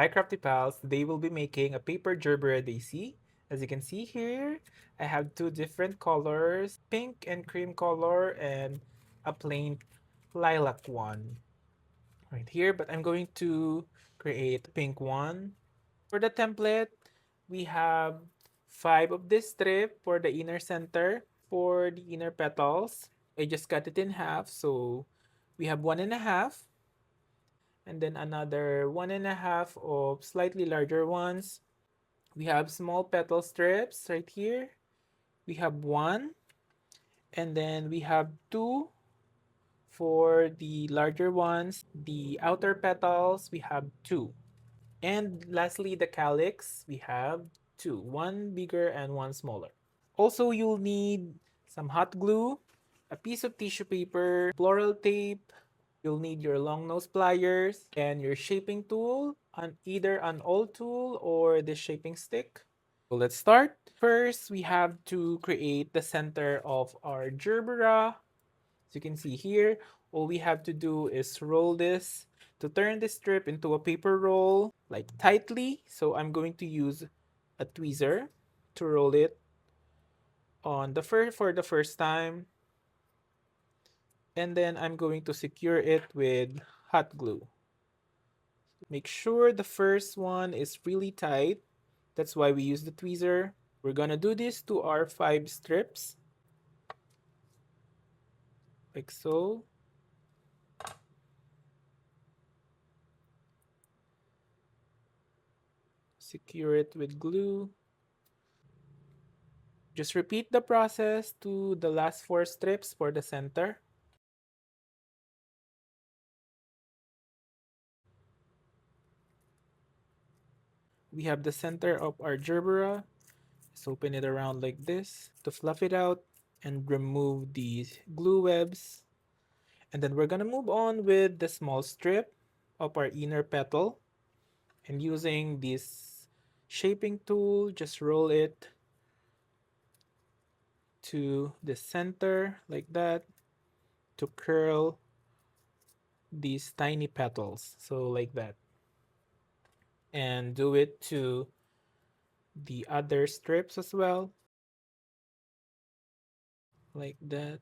Hi Crafty Pals, today we'll be making a Paper Gerbera Daisy. As you can see here, I have two different colors, pink and cream color and a plain lilac one right here, but I'm going to create a pink one. For the template, we have 5 of this strip for the inner center. For the inner petals, I just cut it in half, so we have 1.5 and then another 1.5 of slightly larger ones. We have small petal strips right here. We have one, and then we have two for the larger ones. The outer petals, we have two. And lastly, the calyx, we have two, one bigger and one smaller. Also, you'll need some hot glue, a piece of tissue paper, floral tape. You'll need your long nose pliers and your shaping tool, on either an old tool or the shaping stick. So let's start. First, we have to create the center of our gerbera. As you can see here, all we have to do is roll this to turn this strip into a paper roll, like tightly. So I'm going to use a tweezer to roll it on the for the first time, and then I'm going to secure it with hot glue. Make sure the first one is really tight. That's why we use the tweezer. We're gonna do this to our 5 strips, like so. Secure it with glue. Just repeat the process to the last 4 strips for the center. We have the center of our gerbera. Just open it around like this to fluff it out and remove these glue webs. And then we're gonna move on with the small strip of our inner petal. And using this shaping tool, just roll it to the center like that to curl these tiny petals. So like that. And do it to the other strips as well, like that.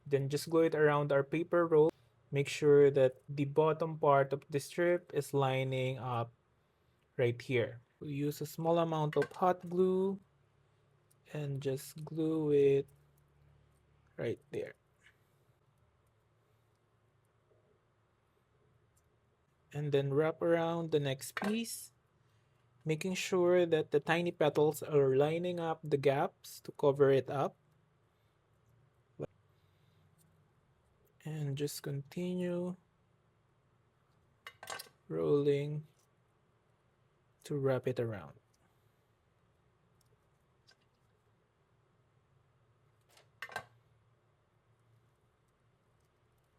Then just glue it around our paper roll. Make sure that the bottom part of the strip is lining up right here. We use a small amount of hot glue and just glue it right there. And then wrap around the next piece, making sure that the tiny petals are lining up the gaps to cover it up. And just continue rolling to wrap it around.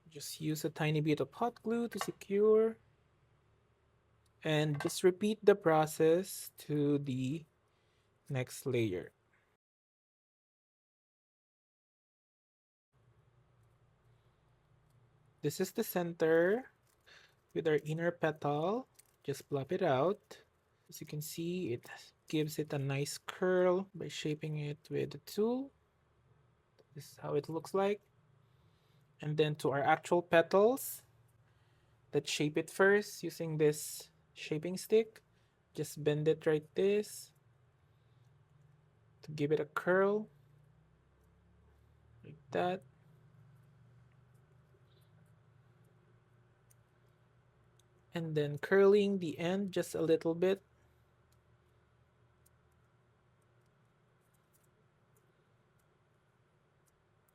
Just use a tiny bit of hot glue to secure, and just repeat the process to the next layer. This is the center with our inner petal. Just plop it out. As you can see, it gives it a nice curl by shaping it with the tool. This is how it looks like. And then to our actual petals, let's shape it first using this shaping stick. Just bend it right this to give it a curl, like that. And then curling the end just a little bit.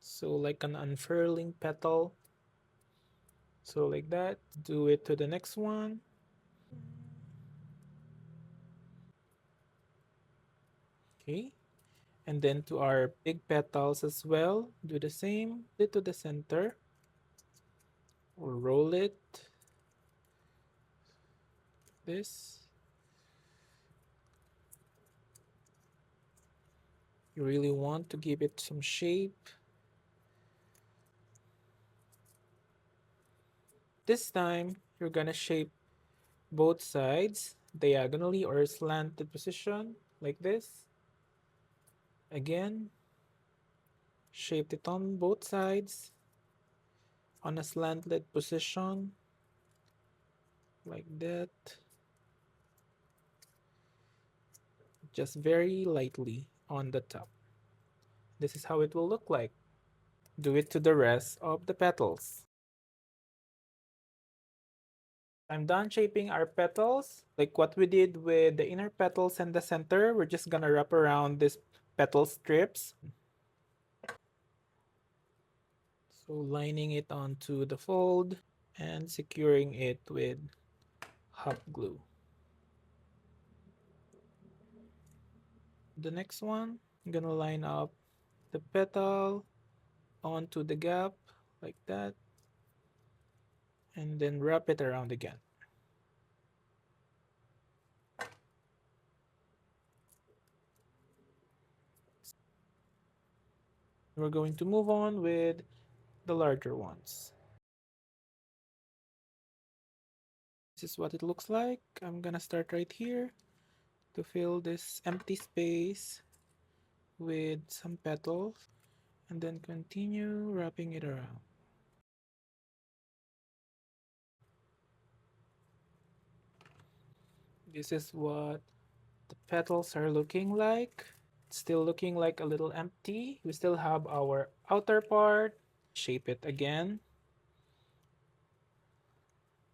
So like an unfurling petal. So like that. Do it to the next one. Okay. And then to our big petals as well, do the same. It to the center. Or roll it. This. You really want to give it some shape. This time, you're gonna shape both sides diagonally or slanted position like this. Again, shape it on both sides on a slanted position like that. Just very lightly on the top. This is how it will look like. Do it to the rest of the petals. I'm done shaping our petals. Like what we did with the inner petals and the center, we're just gonna wrap around these petal strips. So lining it onto the fold and securing it with hot glue. The next one, I'm gonna line up the petal onto the gap like that and then wrap it around again. We're going to move on with the larger ones. This is what it looks like. I'm gonna start right here to fill this empty space with some petals and then continue wrapping it around. This is what the petals are looking like. It's still looking like a little empty. We still have our outer part. Shape it again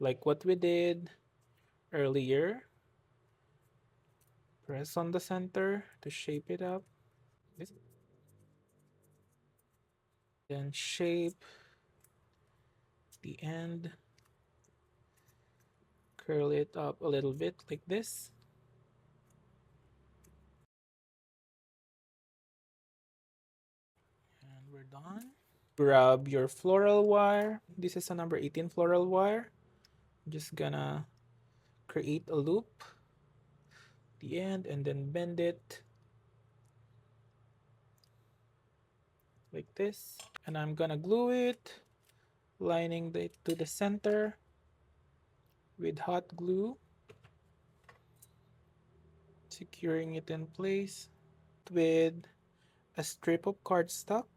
like what we did earlier. Press on the center to shape it up. Then shape the end. Curl it up a little bit like this. And we're done. Grab your floral wire. This is a number 18 floral wire. I'm just gonna create a loop at the end and then bend it like this. And I'm gonna glue it, lining it to the center with hot glue, securing it in place with a strip of cardstock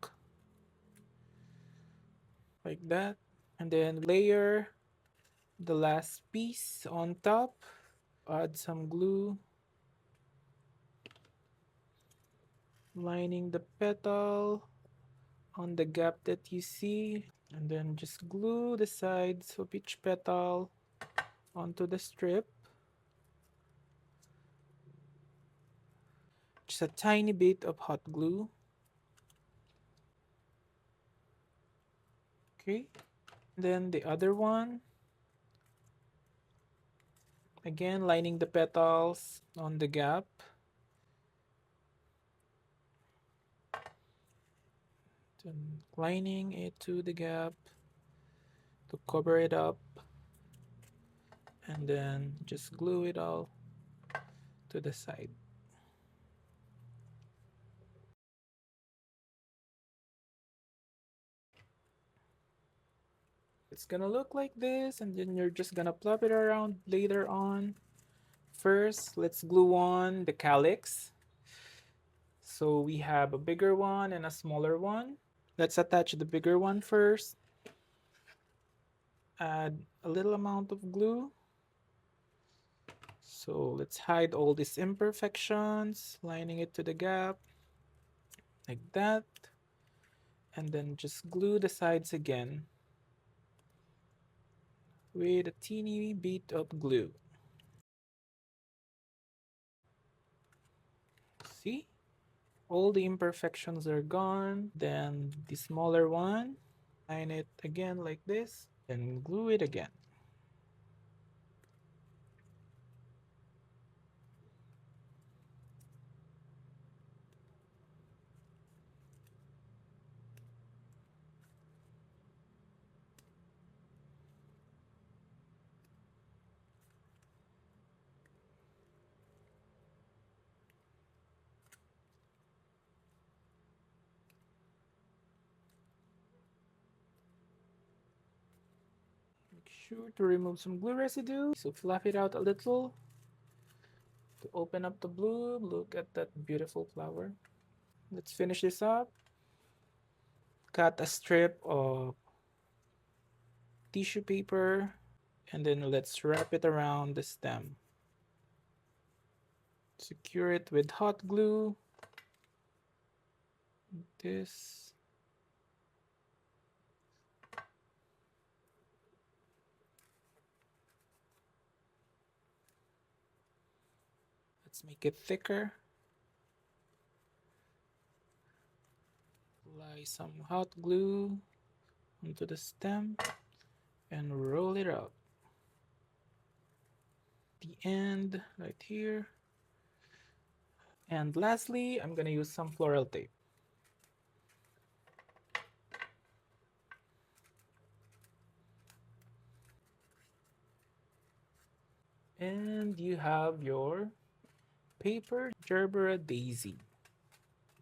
like that. And then layer the last piece on top. Add some glue, lining the petal on the gap that you see, and then just glue the sides of each petal onto the strip. Just a tiny bit of hot glue. Okay, then the other one, again lining the petals on the gap. Then lining it to the gap to cover it up, and then just glue it all to the side. It's gonna look like this, and then you're just gonna plop it around later on. First, let's glue on the calyx. So we have a bigger one and a smaller one. Let's attach the bigger one first. Add a little amount of glue. So let's hide all these imperfections, lining it to the gap like that. And then just glue the sides again with a teeny bit of glue. See? All the imperfections are gone. Then the smaller one, line it again like this, then glue it again. Make sure to remove some glue residue. So fluff it out a little to open up the bloom. Look at that beautiful flower. Let's finish this up. Cut a strip of tissue paper and then let's wrap it around the stem. Secure it with hot glue. This. Let's make it thicker. Apply some hot glue onto the stem and roll it out. The end right here. And lastly, I'm gonna use some floral tape. And you have your Paper Gerbera Daisy.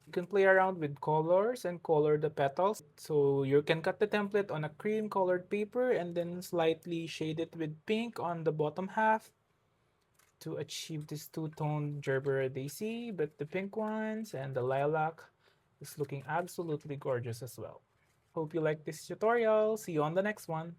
You can play around with colors and color the petals. So you can cut the template on a cream colored paper and then slightly shade it with pink on the bottom half to achieve this two-toned Gerbera Daisy. But the pink ones and the lilac is looking absolutely gorgeous as well. Hope you like this tutorial. See you on the next one.